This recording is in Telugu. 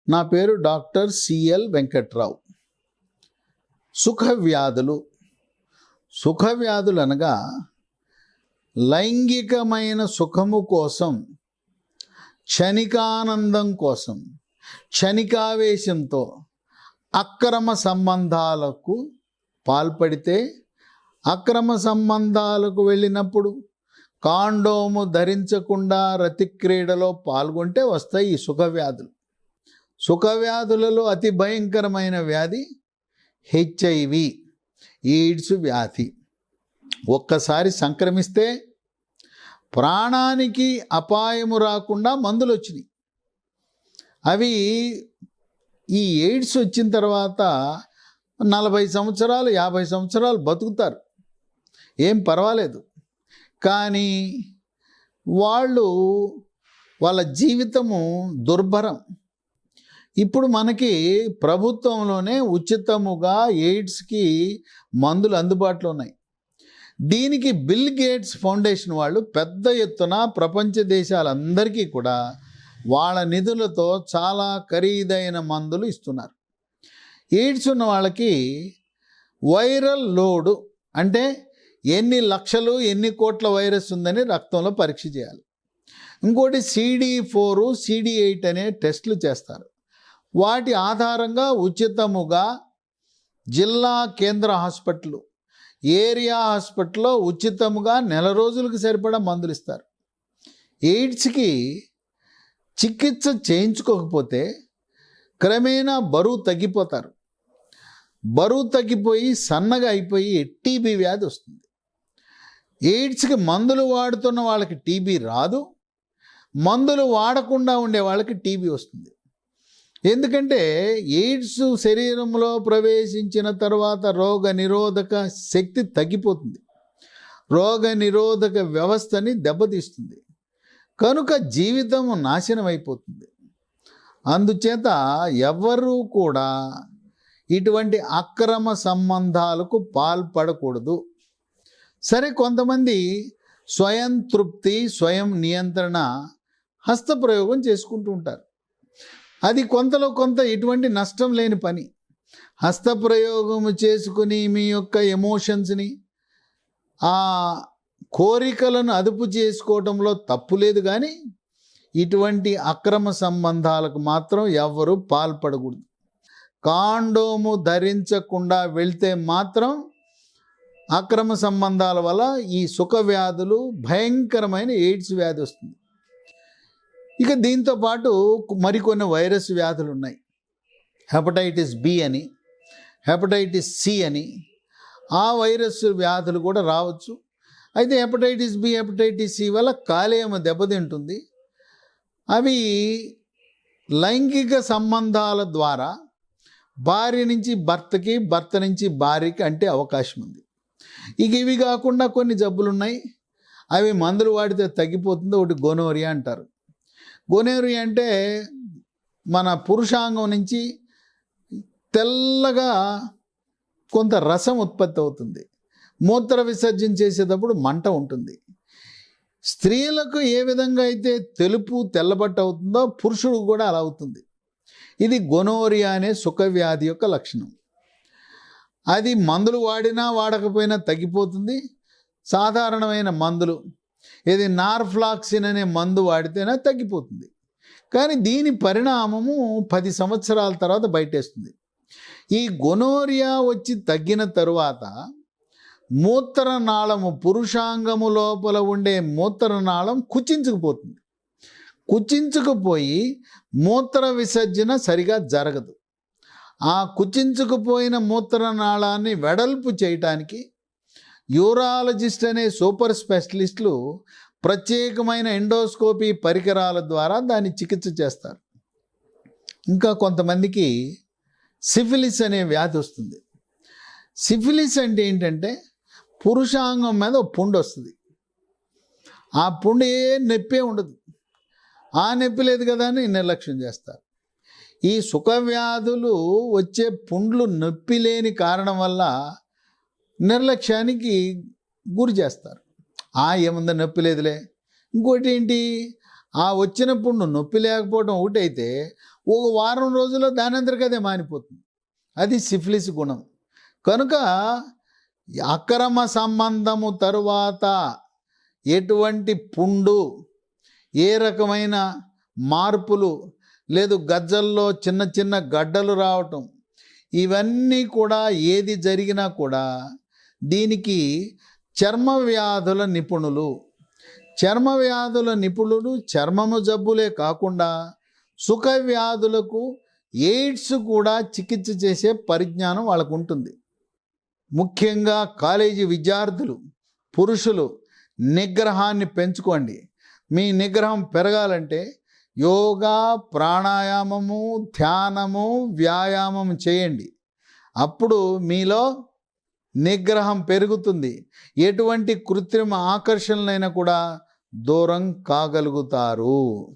నా పేరు డాక్టర్ సిఎల్ వెంకట్రావు. సుఖవ్యాధులు. సుఖవ్యాధులు అనగా లైంగికమైన సుఖము కోసం, క్షణికానందం కోసం, క్షణికావేశంతో అక్రమ సంబంధాలకు పాల్పడితే, అక్రమ సంబంధాలకు వెళ్ళినప్పుడు కాండోము ధరించకుండా రతిక్రీడలో పాల్గొంటే వస్తాయి ఈ సుఖవ్యాధులు. సుఖవ్యాధులలో అతి భయంకరమైన వ్యాధి హెచ్ఐవి, ఎయిడ్స్ వ్యాధి. ఒక్కసారి సంక్రమిస్తే ప్రాణానికి అపాయము రాకుండా మందులు వచ్చినాయి. అవి ఈ ఎయిడ్స్ వచ్చిన తర్వాత 40 సంవత్సరాలు 50 సంవత్సరాలు బతుకుతారు, ఏం పర్వాలేదు. కానీ వాళ్ళ జీవితము దుర్భరం. ఇప్పుడు మనకి ప్రభుత్వంలోనే ఉచితముగా ఎయిడ్స్కి మందులు అందుబాటులో ఉన్నాయి. దీనికి బిల్ గేట్స్ ఫౌండేషన్ వాళ్ళు పెద్ద ఎత్తున ప్రపంచ దేశాలందరికీ కూడా వాళ్ళ నిధులతో చాలా ఖరీదైన మందులు ఇస్తున్నారు. ఎయిడ్స్ ఉన్న వాళ్ళకి వైరల్ లోడు అంటే ఎన్ని లక్షలు ఎన్ని కోట్ల వైరస్ ఉందని రక్తంలో పరీక్ష చేయాలి. ఇంకోటి CD4 CD8 అనే టెస్టులు చేస్తారు. వాటి ఆధారంగా ఉచితముగా జిల్లా కేంద్ర హాస్పిటల్, ఏరియా హాస్పిటల్లో ఉచితముగా నెల రోజులకు సరిపడా మందులు ఇస్తారు. ఎయిడ్స్కి చికిత్స చేయించుకోకపోతే క్రమేణా బరువు తగ్గిపోతారు. బరువు తగ్గిపోయి సన్నగా అయిపోయి టీబీ వ్యాధి వస్తుంది. ఎయిడ్స్కి మందులు వాడుతున్న వాళ్ళకి టీబీ రాదు, మందులు వాడకుండా ఉండే వాళ్ళకి టీబీ వస్తుంది. ఎందుకంటే ఎయిడ్స్ శరీరంలో ప్రవేశించిన తర్వాత రోగ నిరోధక శక్తి తగ్గిపోతుంది, రోగ నిరోధక వ్యవస్థని దెబ్బతీస్తుంది, కనుక జీవితం నాశనం అయిపోతుంది. అందుచేత ఎవరూ కూడా ఇటువంటి అక్రమ సంబంధాలకు పాల్పడకూడదు. సరే, కొంతమంది స్వయం తృప్తి, స్వయం నియంత్రణ హస్తప్రయోగం చేసుకుంటూ ఉంటారు. అది కొంతలో కొంత ఎటువంటి నష్టం లేని పని. హస్తప్రయోగము చేసుకుని మీ యొక్క ఎమోషన్స్ని, ఆ కోరికలను అదుపు చేసుకోవడంలో తప్పు లేదు. కానీ ఇటువంటి అక్రమ సంబంధాలకు మాత్రం ఎవ్వరూ పాల్పడకూడదు. కాండోము ధరించకుండా వెళ్తే మాత్రం అక్రమ సంబంధాల వల్ల ఈ సుఖ వ్యాధులు, భయంకరమైన ఎయిడ్స్ వ్యాధి వస్తుంది. ఇక దీంతో పాటు మరికొన్ని వైరస్ వ్యాధులు ఉన్నాయి. హెపటైటిస్ బి అని, హెపటైటిస్ సి అని, ఆ వైరస్ వ్యాధులు కూడా రావచ్చు. అయితే హెపటైటిస్ బి, హెపటైటిస్ సి వల్ల కాలేయం దెబ్బతింటుంది. అవి లైంగిక సంబంధాల ద్వారా భార్య నుంచి భర్తకి, భర్త నుంచి భార్యకి అంటే అవకాశం ఉంది. ఇక ఇవి కాకుండా కొన్ని జబ్బులు ఉన్నాయి, అవి మందులు వాడితే తగ్గిపోతుంది. ఒకటి గోనోరియా అంటారు. గోనోరియా అంటే మన పురుషాంగం నుంచి తెల్లగా కొంత రసం ఉత్పత్తి అవుతుంది. మూత్ర విసర్జన చేసేటప్పుడు మంట ఉంటుంది. స్త్రీలకు ఏ విధంగా అయితే తెలుపు తెల్లబట్ట అవుతుందో పురుషుడు కూడా అలా అవుతుంది. ఇది గోనోరియా అనే సుఖవ్యాధి యొక్క లక్షణం. అది మందులు వాడినా వాడకపోయినా తగ్గిపోతుంది. సాధారణమైన మందులు, ఇది నార్ఫ్లాక్సిన్ అనే మందు వాడితేనే తగ్గిపోతుంది. కానీ దీని పరిణామము 10 సంవత్సరాల తర్వాత బయటేస్తుంది. ఈ గోనోరియా వచ్చి తగ్గిన తరువాత మూత్రనాళము, పురుషాంగము లోపల ఉండే మూత్రనాళం కుచించుకుపోతుంది. కుచించుకుపోయి మూత్ర విసర్జన సరిగా జరగదు. ఆ కుచించుకుపోయిన మూత్రనాళాన్ని వెడల్పు చేయటానికి యూరాలజిస్ట్ అనే సూపర్ స్పెషలిస్టులు ప్రత్యేకమైన ఎండోస్కోపీ పరికరాల ద్వారా దాన్ని చికిత్స చేస్తారు. ఇంకా కొంతమందికి సిఫిలిస్ అనే వ్యాధి వస్తుంది. సిఫిలిస్ అంటే ఏంటంటే పురుషాంగం మీద ఒక పుండు వస్తుంది. ఆ పుండు ఏ నొప్పే ఉండదు. ఆ నొప్పి లేదు కదా అని నిర్లక్ష్యం చేస్తారు. ఈ సుఖవ్యాధులు వచ్చే పుండ్లు నొప్పి లేని కారణం వల్ల నిర్లక్ష్యానికి గురి చేస్తారు. ఏముందో నొప్పి లేదులే. ఇంకోటి ఏంటి, ఆ వచ్చినప్పుడు నువ్వు నొప్పి లేకపోవడం ఒకటైతే ఒక వారం రోజుల్లో దానంతరికి అదే మానిపోతుంది. అది సిఫిలిస్ గుణం. కనుక అక్రమ సంబంధము తరువాత ఎటువంటి పుండు, ఏ రకమైన మార్పులు లేదు, గజ్జల్లో చిన్న చిన్న గడ్డలు రావటం, ఇవన్నీ కూడా ఏది జరిగినా కూడా దీనికి చర్మ వ్యాధుల నిపుణులు చర్మము జబ్బులే కాకుండా సుఖ వ్యాధులకు, ఎయిడ్స్ కూడా చికిత్స చేసే పరిజ్ఞానం వాళ్ళకు ఉంటుంది. ముఖ్యంగా కాలేజీ విద్యార్థులు, పురుషులు నిగ్రహాన్ని పెంచుకోండి. మీ నిగ్రహం పెరగాలంటే యోగా, ప్రాణాయామము, ధ్యానము, వ్యాయామం చేయండి. అప్పుడు మీలో నిగ్రహం పెరుగుతుంది. ఎటువంటి కృత్రిమ ఆకర్షణలైనా కూడా దూరం కాగలుగుతారు.